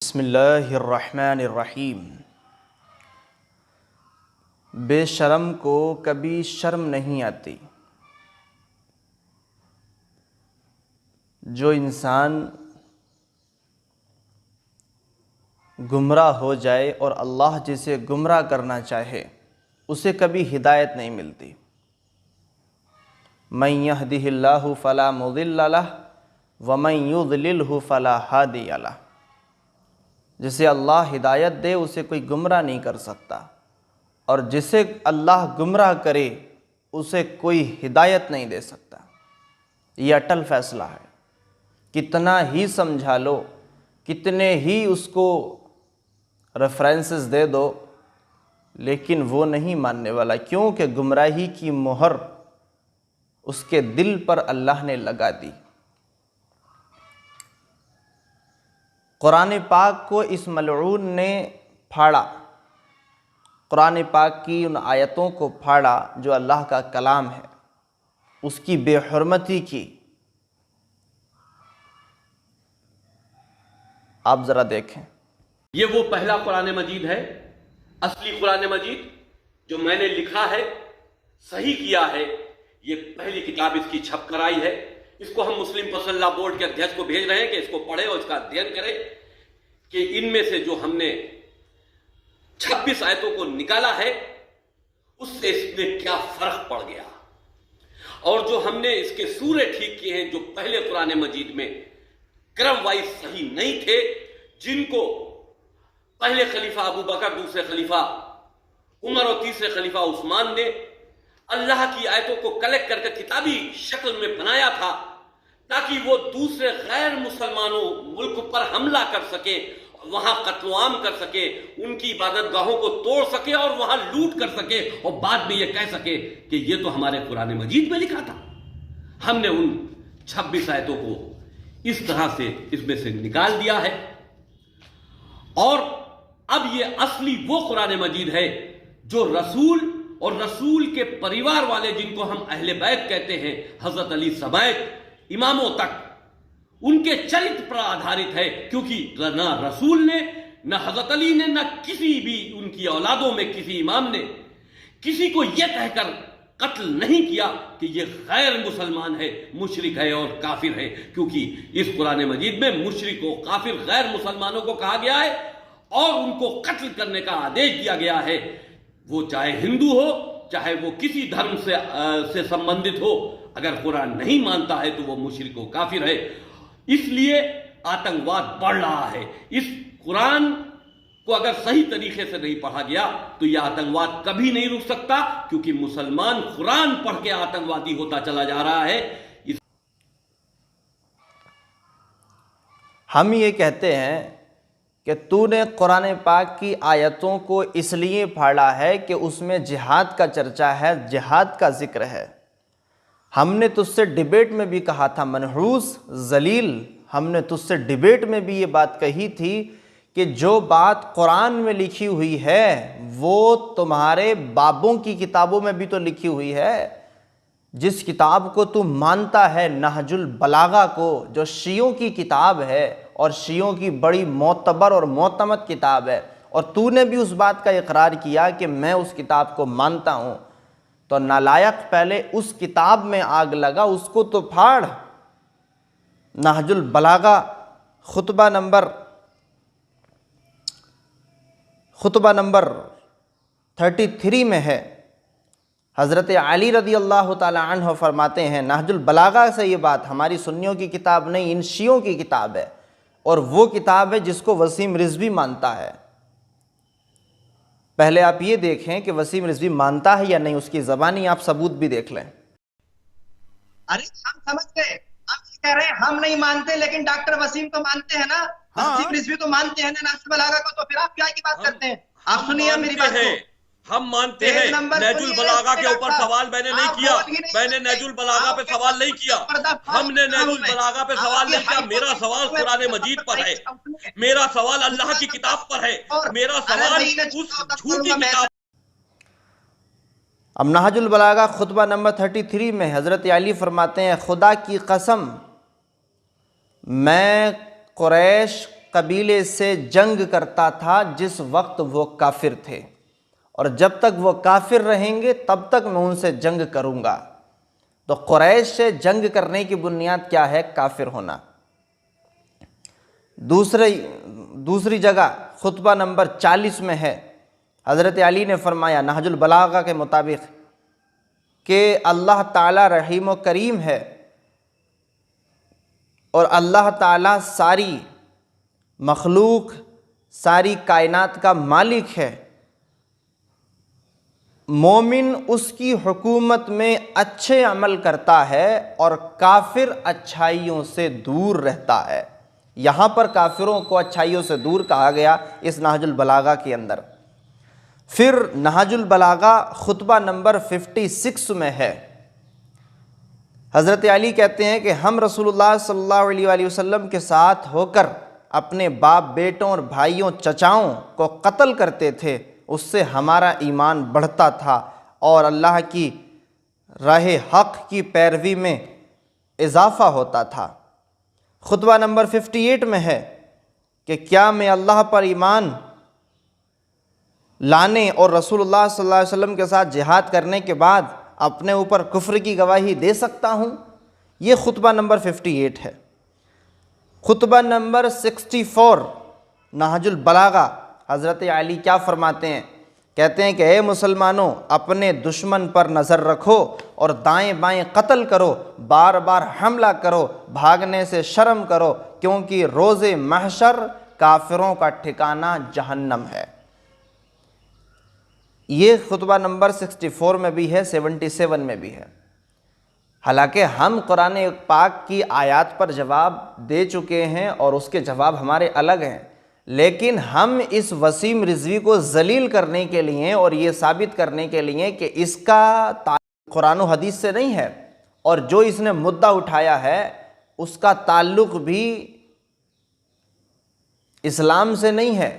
बिस्मिल्लाहिर्रहमानिर्रहीम। बेशर्म को कभी शर्म नहीं आती। जो इंसान गुमराह हो जाए और अल्लाह जिसे गुमराह करना चाहे उसे कभी हिदायत नहीं मिलती। मन यहदिहिल्लाहु फला मुदिल्ल लहु व मन युद्लिलहु फला हादिय लहु। जिसे अल्लाह हिदायत दे उसे कोई गुमराह नहीं कर सकता, और जिसे अल्लाह गुमराह करे उसे कोई हिदायत नहीं दे सकता। ये अटल फैसला है। कितना ही समझा लो, कितने ही उसको रेफरेंसेस दे दो, लेकिन वो नहीं मानने वाला। क्योंकि गुमराही की मोहर उसके दिल पर अल्लाह ने लगा दी। कुरान पाक को इस मलऊन ने फाड़ा, कुरान पाक की उन आयतों को फाड़ा जो अल्लाह का कलाम है, उसकी बेहुरमती की। आप ज़रा देखें, ये वो पहला कुरान मजीद है, असली कुरान मजीद जो मैंने लिखा है, सही किया है। ये पहली किताब इसकी छप कर आई है। इसको हम मुस्लिम फसल्ला बोर्ड के अध्यक्ष को भेज रहे हैं कि इसको पढ़े और इसका अध्ययन करें कि इनमें से जो हमने 26 आयतों को निकाला है उससे इसमें क्या फर्क पड़ गया, और जो हमने इसके सूरे ठीक किए हैं जो पहले कुरान मजीद में क्रम वाइज सही नहीं थे, जिनको पहले खलीफा अबू बकर, दूसरे खलीफा उमर और तीसरे खलीफा उस्मान ने अल्लाह की आयतों को कलेक्ट करके किताबी शक्ल में बनाया था, ताकि वो दूसरे गैर मुसलमानों मुल्क पर हमला कर सके, वहां कत्लेआम कर सके, उनकी इबादत गाहों को तोड़ सके और वहां लूट कर सके, और बाद में ये कह सके कि ये तो हमारे कुरान मजीद में लिखा था। हमने उन 26 आयतों को इस तरह से इसमें से निकाल दिया है, और अब ये असली वो कुरान मजीद है जो रसूल और रसूल के परिवार वाले, जिनको हम अहले बैत कहते हैं, हजरत अली समेत इमामों तक, उनके चरित्र पर आधारित है। क्योंकि ना रसूल ने, ना हजरत अली ने, ना किसी भी उनकी औलादों में किसी इमाम ने किसी को यह कहकर कत्ल नहीं किया कि यह गैर मुसलमान है, मुशरिक है और काफिर है। क्योंकि इस कुरान मजीद में मुशरिकों, काफिर, गैर मुसलमानों को कहा गया है और उनको कत्ल करने का आदेश दिया गया है। वो चाहे हिंदू हो, चाहे वो किसी धर्म से संबंधित हो, अगर कुरान नहीं मानता है तो वो मुशरिक हो, काफिर है। इसलिए आतंकवाद बढ़ रहा है। इस कुरान को अगर सही तरीके से नहीं पढ़ा गया तो यह आतंकवाद कभी नहीं रुक सकता, क्योंकि मुसलमान कुरान पढ़ के आतंकवादी होता चला जा रहा है। हम ये कहते हैं कि तूने कुरान पाक की आयतों को इसलिए फाड़ा है कि उसमें जिहाद का चर्चा है, जिहाद का जिक्र है। हमने तुझसे डिबेट में भी कहा था, मनहूस जलील, हमने तुझसे डिबेट में भी ये बात कही थी कि जो बात कुरान में लिखी हुई है वो तुम्हारे बाबों की किताबों में भी तो लिखी हुई है। जिस किताब को तू मानता है, नहजुल बलागा को, जो शियों की किताब है और शियों की बड़ी मोतबर और मोतमद किताब है, और तूने भी उस बात का इकरार किया कि मैं उस किताब को मानता हूं, तो नालायक पहले उस किताब में आग लगा, उसको तो फाड़। नहजुल बलागा खुतबा नंबर 33 में है। हज़रत अली रदी अल्लाह ताला अन्हु फरमाते हैं, नहजुल बलागा से ये बात हमारी सुन्नियों की किताब नहीं, इन शियों की किताब है, और वो किताब है जिसको वसीम रिजवी मानता है। पहले आप ये देखें कि वसीम रिजवी मानता है या नहीं, उसकी ज़बानी आप सबूत भी देख लें। अरे हम समझ गए, आप ये कह रहे हैं हम नहीं मानते, लेकिन डॉक्टर वसीम तो मानते हैं ना, वसीम रिजवी तो मानते हैं ना नहजुल बलागा को, तो फिर आप क्या की बात करते हैं? आप सुनिए मेरी बात को। हम मानते हैं। नहजुल बलागा के ऊपर सवाल मैंने नहीं किया, मैंने नहजुल बलागा पे सवाल नहीं किया, हमने नहजुल बलागा पे सवाल नहीं किया। मेरा सवाल कुरान मजीद पर है, मेरा सवाल अल्लाह की किताब पर है, मेरा सवाल उस झूठी किताब। अब नहजुल बलागा खुतबा नंबर 33 में हज़रत अली फरमाते हैं, खुदा की कसम मैं कुरैश कबीले से जंग करता था जिस वक्त वो काफिर थे, और जब तक वो काफिर रहेंगे तब तक मैं उनसे जंग करूँगा। तो कुरैश से जंग करने की बुनियाद क्या है? काफिर होना। दूसरी जगह खुतबा नंबर 40 में है, हज़रत अली ने फरमाया नहजुल बलागा के मुताबिक कि अल्लाह ताला रहीम व करीम है और अल्लाह ताला सारी मखलूक, सारी कायनात का मालिक है। मोमिन उसकी हुकूमत में अच्छे अमल करता है और काफिर अच्छाइयों से दूर रहता है। यहाँ पर काफिरों को अच्छाइयों से दूर कहा गया इस नहजुल बलागा के अंदर। फिर नहजुल बलागा खुतबा नंबर 56 में है, हज़रत अली कहते हैं कि हम रसूलुल्लाह सल्लल्लाहु अलैहि वसल्लम के साथ होकर अपने बाप बेटों और भाइयों चचाओं को कत्ल करते थे, उससे हमारा ईमान बढ़ता था और अल्लाह की राह हक़ की पैरवी में इजाफ़ा होता था। खुतबा नंबर 58 में है कि क्या मैं अल्लाह पर ईमान लाने और रसूलुल्लाह सल्लल्लाहु अलैहि वसल्लम के साथ जिहाद करने के बाद अपने ऊपर कुफ्र की गवाही दे सकता हूँ? ये खुतबा नंबर 58 है। खुतबा नंबर 64 नहजुल बलागा, हज़रत अली क्या फरमाते हैं? कहते हैं कि ए मुसलमानों, अपने दुश्मन पर नज़र रखो और दाएं बाएं कत्ल करो, बार बार हमला करो, भागने से शर्म करो, क्योंकि रोज़े महशर काफिरों का ठिकाना जहन्नम है। ये खुतबा नंबर 64 में भी है, 77 में भी है। हालांकि हम कुरान पाक की आयत पर जवाब दे चुके हैं और उसके जवाब हमारे अलग हैं, लेकिन हम इस वसीम रिजवी को जलील करने के लिए और ये साबित करने के लिए कि इसका ताल्लुक कुरान और हदीस से नहीं है और जो इसने मुद्दा उठाया है उसका ताल्लुक भी इस्लाम से नहीं है,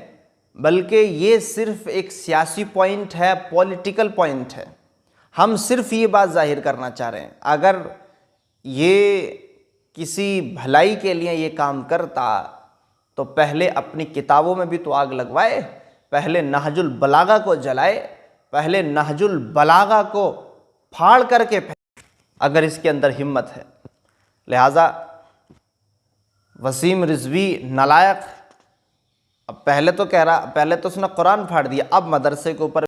बल्कि ये सिर्फ एक सियासी पॉइंट है, पॉलिटिकल पॉइंट है। हम सिर्फ ये बात जाहिर करना चाह रहे हैं। अगर ये किसी भलाई के लिए ये काम करता तो पहले अपनी किताबों में भी तो आग लगवाए, पहले नहजुल बलागा को जलाए, पहले नहजुल बलागा को फाड़ करके अगर इसके अंदर हिम्मत है। लिहाजा वसीम रिजवी नालायक, अब पहले तो उसने कुरान फाड़ दिया, अब मदरसे के ऊपर